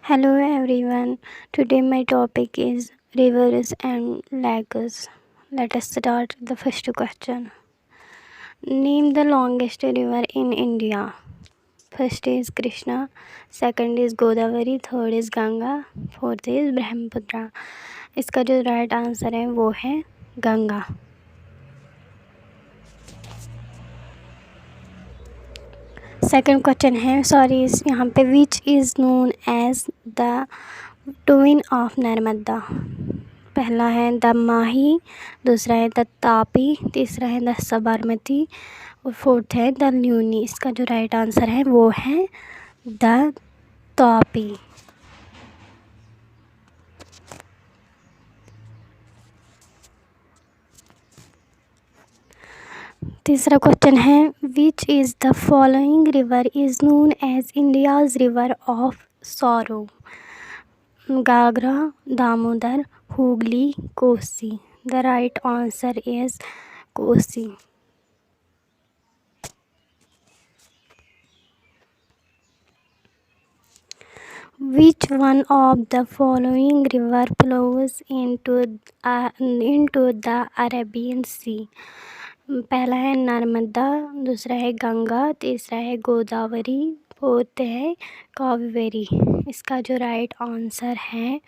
Hello everyone. Today my topic is rivers and lakes. Let us start the first question. Name the longest river in India. First is Krishna, second is Godavari, third is Ganga, fourth is Brahmaputra. इसका जो right answer है वो है Ganga. Second question है यहाँ पे which is known as the twin of Narmada. पहला है द माही, दूसरा है द तापी, तीसरा है द साबरमती और फोर्थ है द ल्यूनी. इसका जो राइट आंसर है वो है द तापी. तीसरा क्वेश्चन है which is the following river is known as India's river of sorrow. Ghaghara, Damodar, Hooghly, Kosi. The right answer is Kosi. Which one of the following river flows into the Arabian Sea? पहला है नर्मदा, दूसरा है गंगा, तीसरा है गोदावरी, फोर्थ है कावेरी. इसका जो राइट आंसर है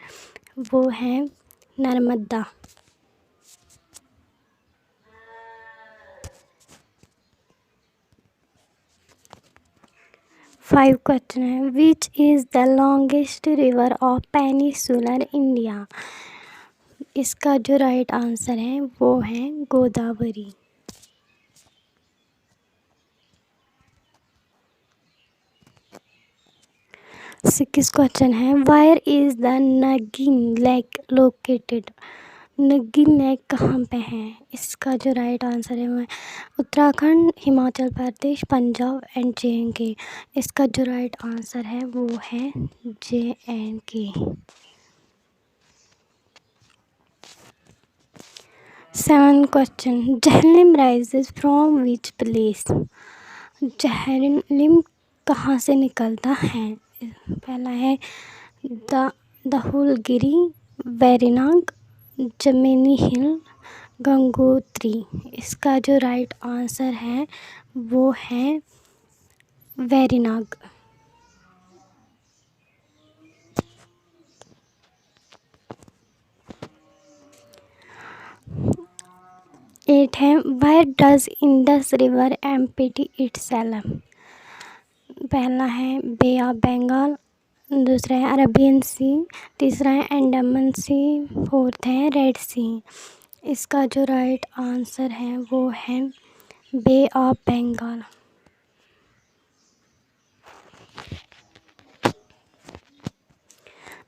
वो है नर्मदा. 5 क्वेश्चन है which is the longest river of peninsular India. इसका जो राइट आंसर है वो है गोदावरी. 6 क्वेश्चन है wire is the Nageen lake located. Nageen lake कहाँ पे है. इसका जो राइट आंसर है वो है उत्तराखंड, हिमाचल प्रदेश, पंजाब एंड JNK. इसका जो राइट आंसर है वो है JNK. 7 question Jhelum rises from which place. Jhelum कहाँ से निकलता है. पहला है धौलगिरी, वेरीनाग, जमेनी हिल, गंगोत्री. इसका जो राइट आंसर है वो है वेरीनाग. 8 है where does Indus river empty itself. पहला है बे ऑफ बंगाल, दूसरा है अरेबियन सी, तीसरा है अंडमान सी, फोर्थ है रेड सी. इसका जो राइट आंसर है वो है बे ऑफ बंगाल.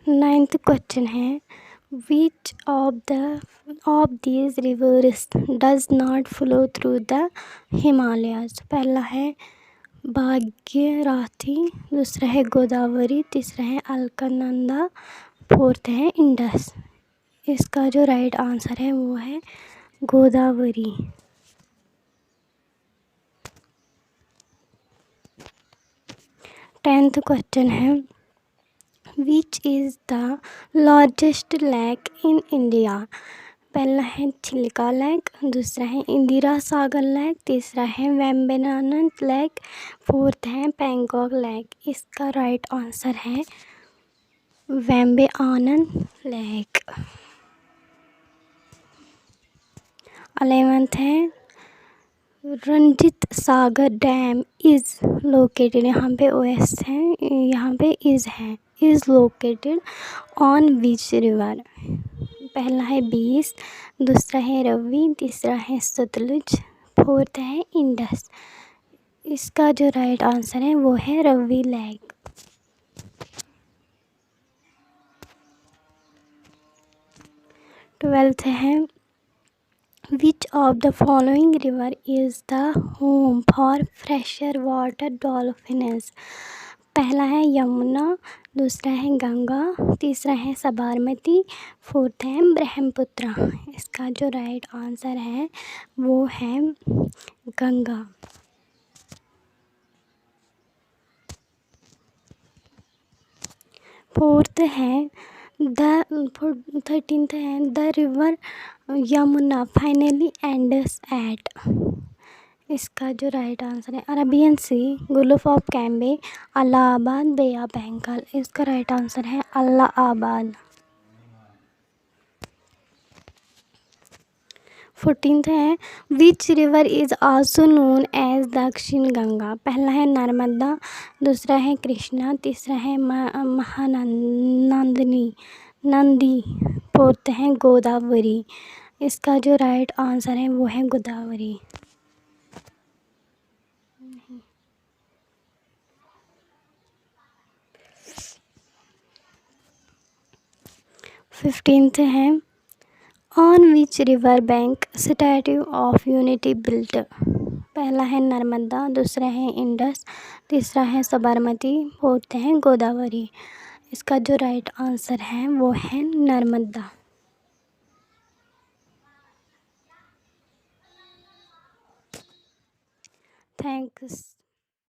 9th क्वेश्चन है which of these rivers does not flow through the Himalayas. पहला है भागीरथी, दूसरा है गोदावरी, तीसरा है अलकनंदा, फोर्थ है इंडस. इसका जो राइट आंसर है वो है गोदावरी. 10th क्वेश्चन है which is the largest lake in India. पहला है चिल्का लेक, दूसरा है इंदिरा सागर लेक, तीसरा है वेम्बनानंद लेक, फोर्थ है पैंगोंग लेक. इसका राइट आंसर है वेम्बे आनंद लेक. 11th है रंजित सागर डैम इज़ लोकेटेड. यहाँ पे OS है, यहाँ पे इज़ है. Is located on which river. पहला है बीस, दूसरा है रवि, तीसरा है सतलुज, फोर्थ है इंडस. इसका जो राइट आंसर है वो है रवि लेक. 12th है which of the following river is the home for fresher water dolphins. पहला है यमुना, दूसरा है गंगा, तीसरा है साबरमती, फोर्थ है ब्रह्मपुत्र. इसका जो राइट आंसर है वो है गंगा. फोर्थ है द 13th है the river Yamuna finally ends at. इसका जो राइट आंसर है Arabian sea, gulf of Cambay, Allahabad, bay of Bengal. इसका राइट आंसर है अलाहाबाद। 14th है which river is also known as Dakshin Ganga. पहला है नर्मदा, दूसरा है कृष्णा, तीसरा है महानंदनी नंदी, फोर्थ है गोदावरी। इसका जो राइट आंसर है वो है गोदावरी। 15th है on which river bank statute of unity built. पहला है नर्मदा, दूसरा है इंडस, तीसरा है साबरमती, फोर्थ है गोदावरी। इसका जो राइट आंसर है वो है नर्मदा। थैंक्स।